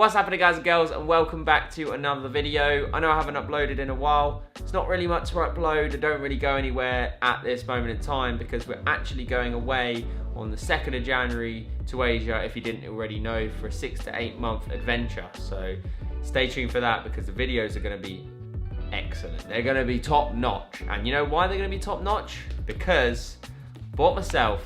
What's happening, guys and girls, and welcome back to another video. I know I haven't uploaded in a while. It's not really much to upload. I don't really go anywhere at this moment in time because we're actually going away on the 2nd of January to Asia, if you didn't already know, for a 6 to 8 month adventure. So stay tuned for that because the videos are going to be excellent. They're going to be top notch. And you know why they're going to be top notch? Because I bought myself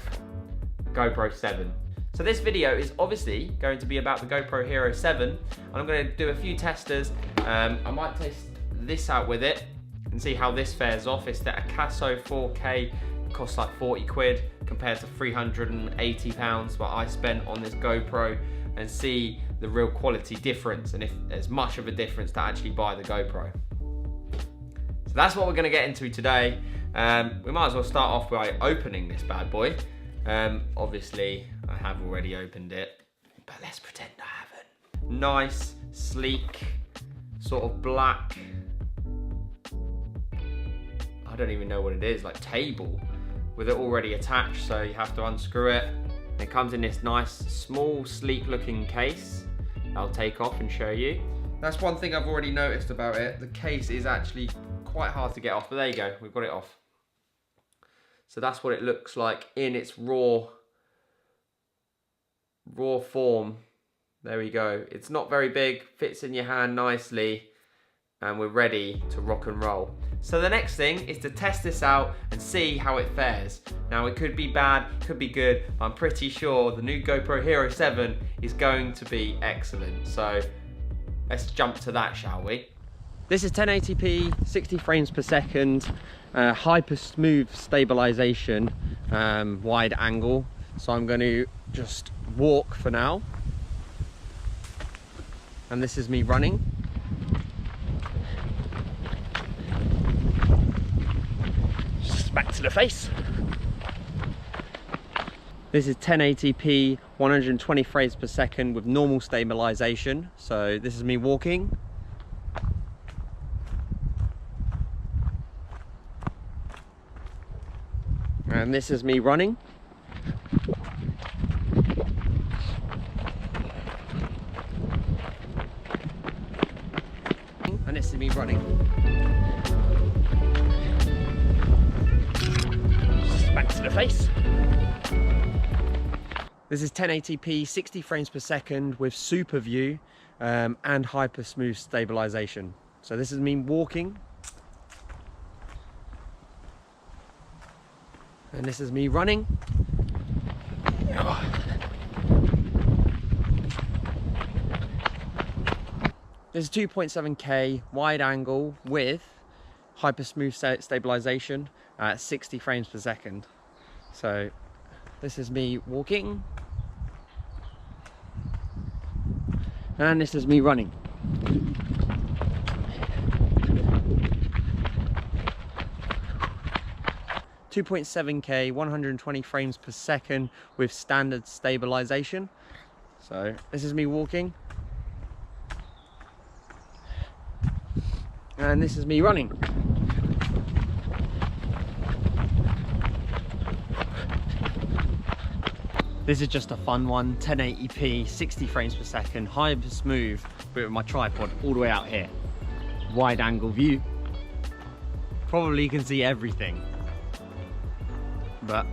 a GoPro 7. So this video is obviously going to be about the GoPro Hero 7, and I'm going to do a few testers. I might test this out with it and see how this fares off. It's the Acaso 4K, costs like 40 quid compared to 380 pounds what I spent on this GoPro, and see the real quality difference and if there's much of a difference to actually buy the GoPro. So that's what we're going to get into today. We might as well start off by opening this bad boy. Obviously I have already opened it, but let's pretend I haven't. Nice, sleek, sort of black, I don't even know what it is, like table with it already attached, so you have to unscrew it. It comes in this nice, small, sleek looking case. I'll take off and show you. That's one thing I've already noticed about it. The case is actually quite hard to get off, but there you go, we've got it off. So that's what it looks like in its raw form. There we go. It's not very big, fits in your hand nicely, and we're ready to rock and roll. So the next thing is to test this out and see how it fares. Now it could be bad, could be good, but I'm pretty sure the new GoPro Hero 7 is going to be excellent. So let's jump to that, shall we? This is 1080p, 60 frames per second, hyper smooth stabilisation, wide angle. So I'm going to just walk for now. And this is me running. Just back to the face. This is 1080p, 120 frames per second with normal stabilisation. So this is me walking. And this is me running. And this is me running. Just back to the face. This is 1080p, 60 frames per second with super view and hyper smooth stabilization. So this is me walking. And this is me running. This is 2.7K wide angle with hyper smooth stabilization at 60 frames per second. So this is me walking. And this is me running. .7K, 120 frames per second with standard stabilization. So this is me walking. And this is me running. This is just a fun one, 1080p, 60 frames per second, hyper smooth, but with my tripod all the way out here. Wide angle view. Probably you can see everything. But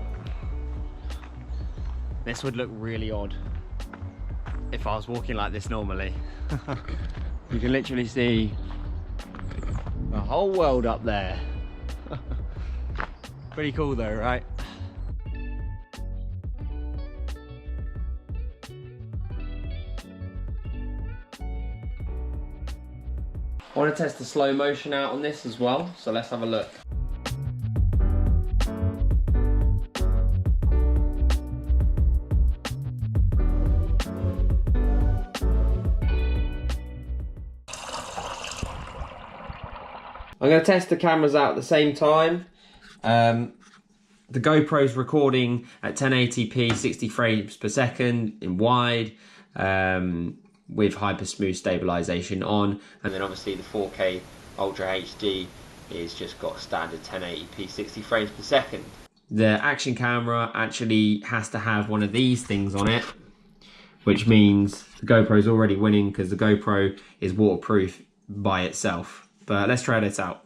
this would look really odd if I was walking like this normally. You can literally see the whole world up there. Pretty cool though, right? I want to test the slow motion out on this as well, so let's have a look. I'm going to test the cameras out at the same time. The GoPro's recording at 1080p, 60 frames per second in wide, with hyper smooth stabilization on, and then obviously the 4K Ultra HD is just got standard 1080p, 60 frames per second. The action camera actually has to have one of these things on it, which means the GoPro is already winning because the GoPro is waterproof by itself. But let's try this out.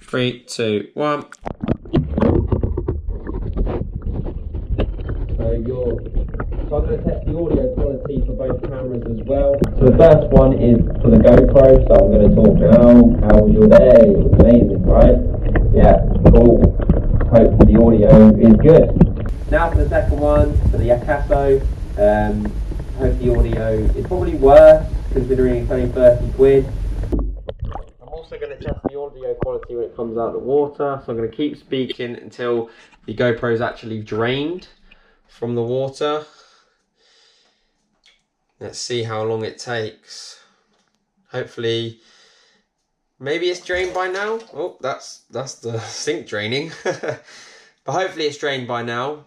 3, 2, 1. So I'm going to test the audio quality for both cameras as well. So the first one is for the GoPro, so I'm going to talk now. How was your day? It was amazing, right? Yeah, cool. Hope the audio is good. Now for the second one, for the Akaso. Hope the audio is probably worse, considering it's only 30 quid. I'm also going to test the audio quality when it comes out of the water, so I'm going to keep speaking until the GoPro is actually drained from the water. Let's see how long it takes. Hopefully, maybe it's drained by now. Oh, that's the sink draining. But hopefully it's drained by now.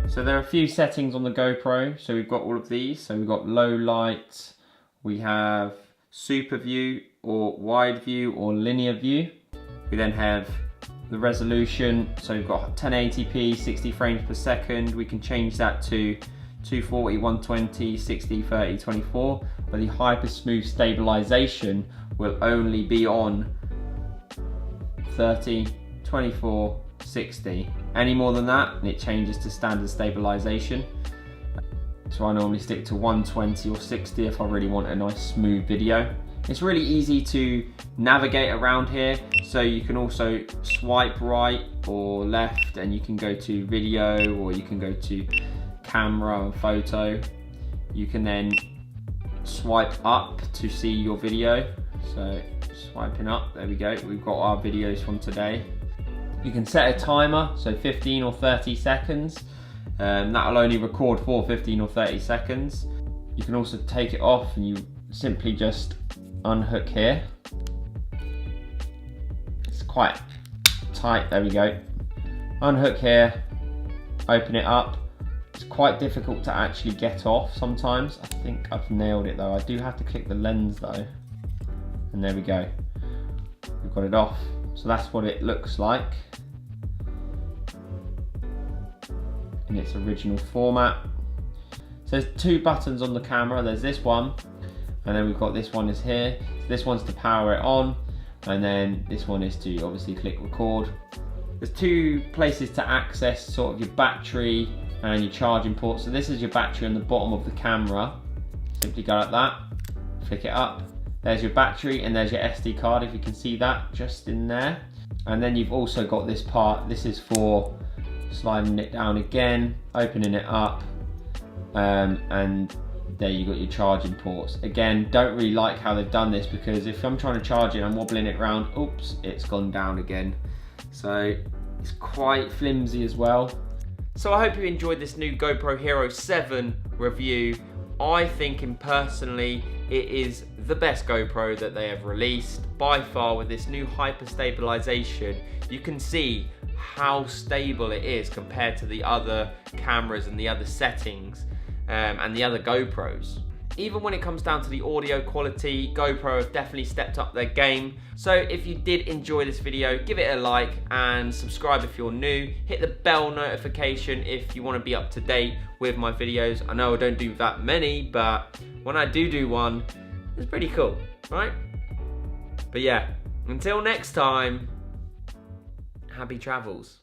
So there are a few settings on the GoPro. So we've got all of these. So we've got low light, we have super view or wide view or linear view. We then have the resolution, so we've got 1080p, 60 frames per second. We can change that to 240, 120, 60, 30, 24, but the hyper smooth stabilisation will only be on 30, 24, 60. Any more than that, and it changes to standard stabilisation. So I normally stick to 120 or 60 if I really want a nice smooth video. It's really easy to navigate around here, so you can also swipe right or left and you can go to video, or you can go to camera and photo. You can then swipe up to see your video. So swiping up, there we go, we've got our videos from today. You can set a timer, so 15 or 30 seconds. That'll only record for 15 or 30 seconds. You can also take it off and you simply just unhook here. It's quite tight, there we go. Unhook here, open it up. It's quite difficult to actually get off sometimes. I think I've nailed it though. I do have to click the lens though. And there we go. We've got it off. So that's what it looks like in its original format. So there's two buttons on the camera. There's this one, and then we've got this one is here. So this one's to power it on, and then this one is to obviously click record. There's two places to access sort of your battery and your charging port. So this is your battery on the bottom of the camera. Simply go like that, flick it up. There's your battery and there's your SD card, if you can see that just in there. And then you've also got this part. This is for sliding it down again, opening it up, and there you got your charging ports. Again, don't really like how they've done this, because if I'm trying to charge it and I'm wobbling it around, oops, it's gone down again. So it's quite flimsy as well. So I hope you enjoyed this new GoPro Hero 7 review. I think personally it is the best GoPro that they have released by far. With this new hyper stabilization, you can see how stable it is compared to the other cameras and the other settings and the other GoPros. Even when it comes down to the audio quality, GoPro have definitely stepped up their game. So if you did enjoy this video, give it a like and subscribe if you're new. Hit the bell notification if you want to be up to date with my videos. I know I don't do that many, but when I do one, it's pretty cool, right? But yeah, until next time, happy travels.